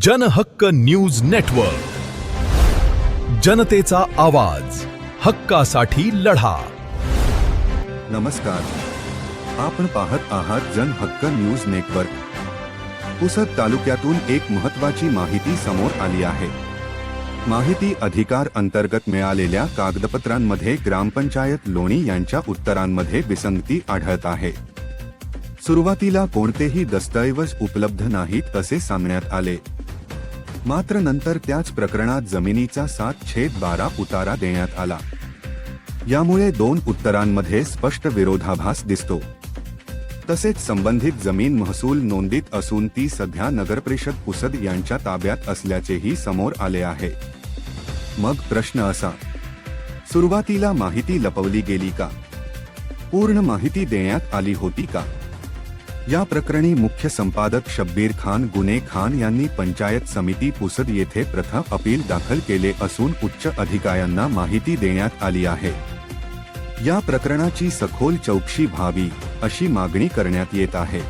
जनहक्क news network, जनतेचा आवाज, हक्कासाठी लढा. नमस्कार, आपण पाहत आहात जनहक्क न्यूज नेटवर्क. पुसद तालुक्यातून एक महत्त्वाची माहिती समोर आली आहे. माहिती अधिकार अंतर्गत मिळालेल्या कागदपत्रांमध्ये ग्रामपंचायत लोणी यांच्या उत्तरांमध्ये विसंगती आढळत आहे. सुरुवातीला कोणतेही दस्तऐवज उपलब्ध नाहीत असे सांगण्यात आले. मात्र नंतर त्याच प्रकरणात जमिनीचा 7/12 उतारा देण्यात आला. यामुळे दोन उत्तरांमध्ये स्पष्ट विरोधाभास दिसतो. तसेच संबंधित जमीन महसूल नोंदीत असून ती सध्या नगरपरिषद पुसद यांच्या ताब्यात असल्याचेही समोर आले आहे. मग प्रश्न असा, सुरुवातीला माहिती लपवली गेली का? पूर्ण माहिती देण्यात आली होती का? या प्रकरणी मुख्य संपादक शब्बीर खान गुने खान यांनी पंचायत समिती पुसद येथे प्रथम अपील दाखल केले असून उच्च अधिकाऱ्यांना माहिती देण्यात आली आहे. या प्रकरणाची सखोल चौकशी व्हावी अशी मागणी करण्यात येत आहे.